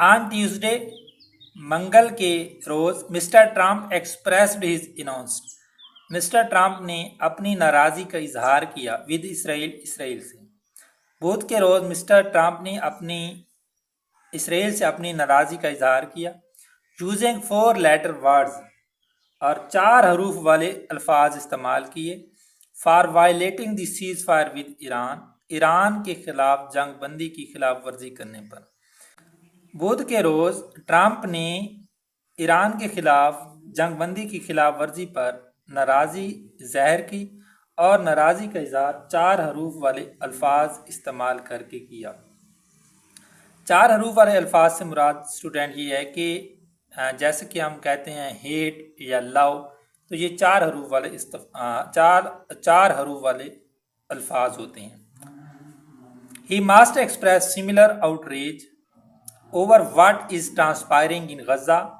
On Tuesday मंगल के रोज़ Mister Trump expressed his announced Mister Trump ने अपनी नाराज़गी का इजहार किया विद इसराइल से। बुध के रोज़ मिस्टर ट्रंप ने इसराइल से अपनी नाराज़गी का इजहार किया यूजिंग 4 लेटर वर्ड्स और 4 हरूफ वाले अल्फाज इस्तेमाल किए for violating the cease fire with Iran के खिलाफ जंग बंदी की खिलाफ वर्जी करने पर। बुध के रोज़ ट्रंप ने ईरान के खिलाफ जंग बंदी की खिलाफ वर्जी पर नाराज़ी ज़ाहिर की और नाराज़गी का इजहार 4 हरूफ वाले अल्फाज इस्तेमाल करके किया। 4 हरूफ वाले अल्फाज से मुराद स्टूडेंट ये है कि जैसे कि हम कहते हैं हेट या लव, तो ये 4 हरूफ वाले चार हरूफ वाले अल्फाज होते हैं। He must express similar outreach over what is transpiring in Gaza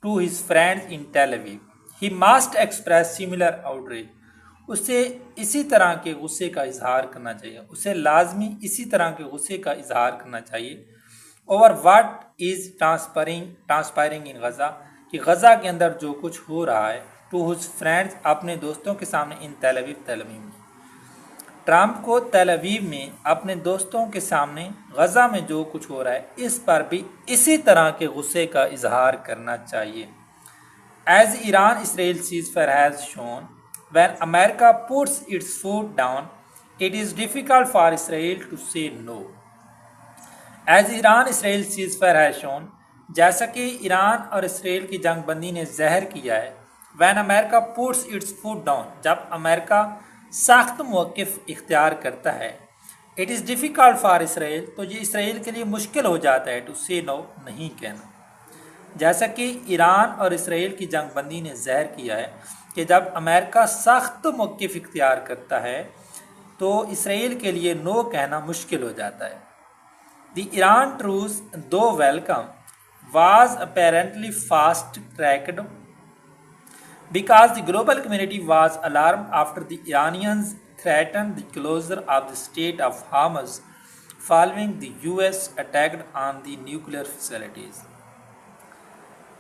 to his friends in Tel Aviv. He must express similar outrage. उसे इसी तरह के गुस्से का इजहार करना चाहिए, उसे लाजमी इसी तरह के गुस्से का इजहार करना चाहिए over what is transpiring in Gaza, कि गज़ा के अंदर जो कुछ हो रहा है to his friends, अपने दोस्तों के सामने in Tel Aviv में। ट्रंप को तेल अवीव में अपने दोस्तों के सामने गज़ा में जो कुछ हो रहा है इस पर भी इसी तरह के गुस्से का इजहार करना चाहिए। As Iran Israel ceasefire has shown when America puts its foot down it is difficult for Israel to say no. As Iran Israel ceasefire has shown, जैसा कि ईरान और इसराइल की जंग बंदी ने ज़ाहिर किया है, when America puts its foot down, जब अमेरिका सख्त मौक़िफ़ इख्तियार करता है, it is difficult for Israel, तो ये इसराइल के लिए मुश्किल हो जाता है टू से नो, नहीं कहना। जैसा कि ईरान और इसराइल की जंग बंदी ने ज़ाहिर किया है कि जब अमेरिका सख्त मौक़िफ़ इख्तियार करता है तो इसराइल के लिए नो कहना मुश्किल हो जाता है। द ईरान ट्रूस दो welcome was apparently fast tracked because the global community was alarmed after the Iranians threatened the closure of the state of Hormuz following the US attack on the nuclear facilities.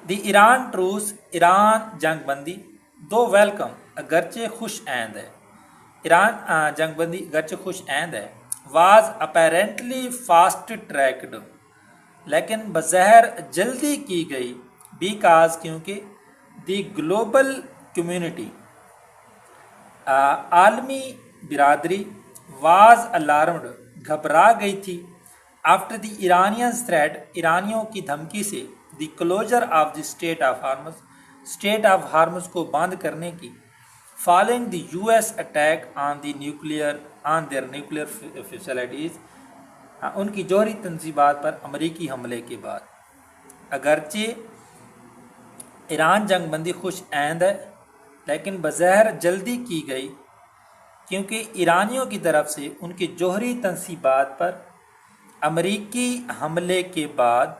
The Iran truce, Iran जंग बंदी, दो welcome अगरचे खुश आइंद है, Iran जंग बंदी अगरचे खुश आइंद है, was apparently fast tracked, लेकिन बज़ाहिर जल्दी की गई, because क्योंकि दी ग्लोबल कम्युनिटी आलमी बिरादरी वाज अलार्म्ड घबरा गई थी आफ्टर द ईरानियंस थ्रेट, ईरानियों की धमकी से, the closure of the Strait of Hormuz को बंद करने की, following the US attack on their nuclear facilities, उनकी जौहरी तंजीबात पर अमरीकी हमले के बाद। अगरचे ईरान जंग बंदी खुश आइंद है, लेकिन बज़ाहिर जल्दी की गई क्योंकि ईरानियों की तरफ से उनकी जौहरी तंसीबात पर अमरीकी हमले के बाद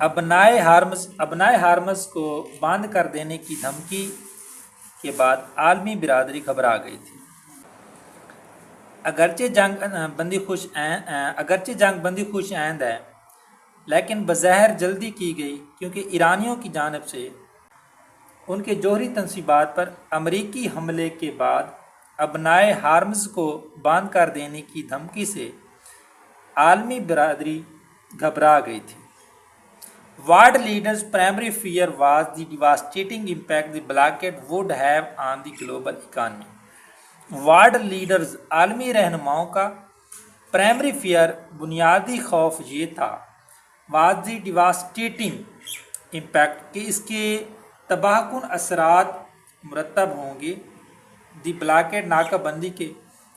अबनाए हार्मस को बंद कर देने की धमकी के बाद आलमी बिरादरी घबरा गई थी। अगरचे जंग बंदी खुश आइंद है, लेकिन बज़ाहिर जल्दी की गई क्योंकि ईरानियों की जानिब से उनके जौहरी तंसीबात पर अमरीकी हमले के बाद अबनाए हार्मस को बंद कर देने की धमकी से आलमी बिरादरी घबरा गई थी। World leaders primary fear was the devastating impact the blockade would have on the global economy. World leaders आलमी रहनुमाओं का प्राइमरी फियर बुनियादी खौफ ये था, वाज द डिवास्टेटिंग इम्पैक्ट, कि इसके तबाहकुन असरात मुरतब होंगे, दी ब्लॉकेड नाकाबंदी के,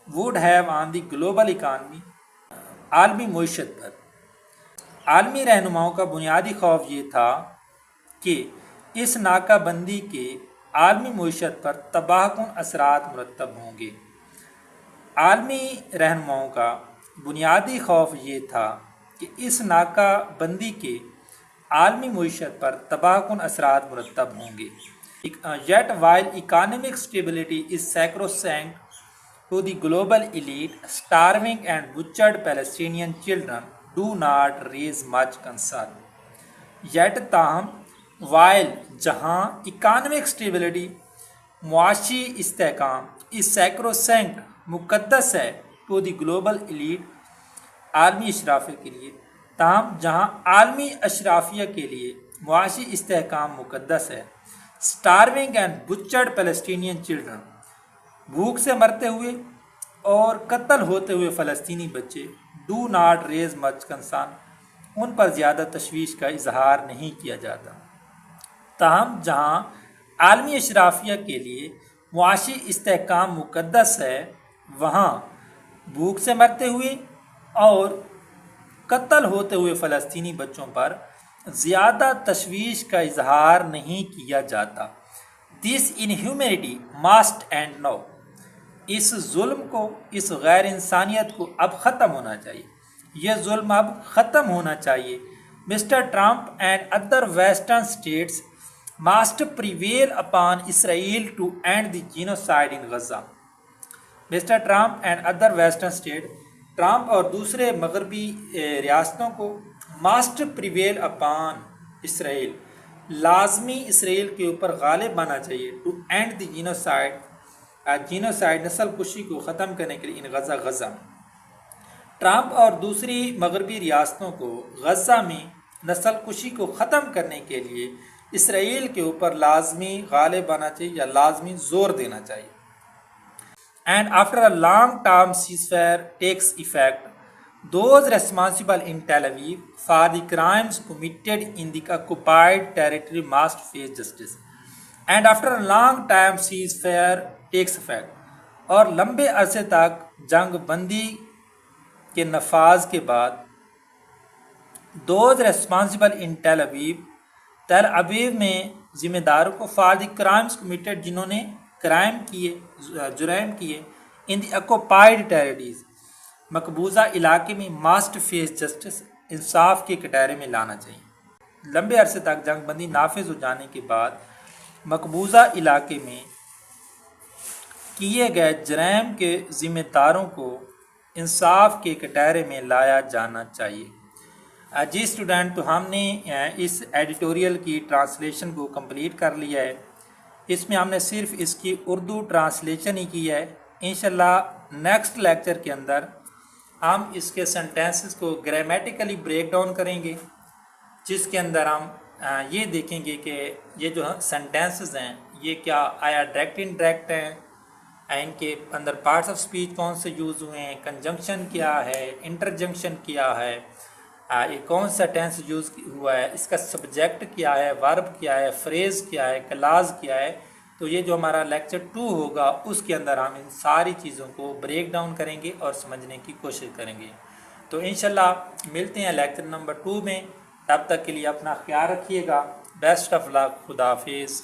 would have on the global economy, आलमी मईशत पर। आलमी रहनुमाओं का बुनियादी खौफ ये था कि इस नाकाबंदी के आलमी मईशत पर तबाहकुन असरात मुरतब होंगे। आलमी रहनुमाओं का बुनियादी खौफ ये था कि इस नाकाबंदी के आलमी मईशत पर तबाहकुन असरात मुरतब होंगे। Yet while economic stability is sacrosanct to the global elite, starving and butchered Palestinian children do not raise much concern. Yet تاہم وائل جہاں اکانومک اسٹیبلٹی معاشی استحکام اس سیکروسینٹ مقدس ہے ٹو دی گلوبل ایلیٹ عالمی اشرافیہ کے لیے، تاہم جہاں عالمی اشرافیہ کے لیے معاشی استحکام مقدس ہے، اسٹارونگ اینڈ بچرڈ پیلسٹینین چلڈرن بھوک سے مرتے ہوئے اور قتل ہوتے ہوئے فلسطینی بچے do not raise much concern, ان پر زیادہ تشویش کا اظہار نہیں کیا جاتا، تاہم جہاں عالمی اشرافیہ کے لیے معاشی استحکام مقدس ہے وہاں بھوک سے مرتے ہوئے اور قتل ہوتے ہوئے فلسطینی بچوں پر زیادہ تشویش کا اظہار نہیں کیا جاتا۔ دس انہیومینٹی مسٹ اینڈ نو، اس ظلم کو، اس غیر انسانیت کو اب ختم ہونا چاہیے، یہ ظلم اب ختم ہونا چاہیے۔ Mister Trump and other western states must prevail upon Israel to end the genocide in Gaza. Mister Trump and other western state, Trump اور دوسرے مغربی ریاستوں کو مسٹ پریویل اپان اسرائیل، لازمی اسرائیل کے اوپر غالب آنا چاہیے، ٹو اینڈ دی جینوسائیڈ نسل کشی کو ختم کرنے کے لیے ان غزہ ٹرمپ اور دوسری مغربی ریاستوں کو غزہ میں نسل کشی کو ختم کرنے کے لیے اسرائیل کے اوپر لازمی غالب آنا چاہیے یا لازمی زور دینا چاہیے۔ And after a long term ceasefire takes effect, those responsible in Tel Aviv for the crimes committed in the occupied territory must face justice. And after a long time ceasefire takes effect، اور لمبے عرصے تک جنگ بندی کے نفاذ کے بعد those responsible in Tel Aviv میں ذمہ داروں کو for the crimes committed، جنہوں نے جرائم کیے ان دی آکوپائڈ ٹیریٹریز، مقبوضہ علاقے میں مسٹ فیس جسٹس، انصاف کے کٹہرے میں لانا چاہیے۔ لمبے عرصے تک جنگ بندی نافذ ہو جانے کے بعد مقبوضہ علاقے میں کیے گئے جرائم کے ذمہ داروں کو انصاف کے کٹہرے میں لایا جانا چاہیے۔ جی اسٹوڈنٹ، تو ہم نے اس ایڈیٹوریل کی ٹرانسلیشن کو کمپلیٹ کر لیا ہے، اس میں ہم نے صرف اس کی اردو ٹرانسلیشن ہی کی ہے۔ انشاءاللہ نیکسٹ لیکچر کے اندر ہم اس کے سینٹینسز کو گرامیٹیکلی بریک ڈاؤن کریں گے، جس کے اندر ہم یہ دیکھیں گے کہ یہ جو سینٹینسز ہیں یہ کیا آیا ڈائریکٹ انڈائریکٹ ہیں، ان کے اندر پارٹس آف سپیچ کون سے یوز ہوئے ہیں، کنجنکشن کیا ہے، انٹرجنکشن کیا ہے، یہ کون سا ٹینس یوز ہوا ہے، اس کا سبجیکٹ کیا ہے، ورب کیا ہے، فریز کیا ہے، کلاز کیا ہے۔ تو یہ جو ہمارا لیکچر 2 ہوگا اس کے اندر ہم ان ساری چیزوں کو بریک ڈاؤن کریں گے اور سمجھنے کی کوشش کریں گے۔ تو انشاءاللہ ملتے ہیں لیکچر نمبر 2 میں، تب تک کے لیے اپنا خیال رکھیے گا۔ بیسٹ آف لک، خدا حافظ۔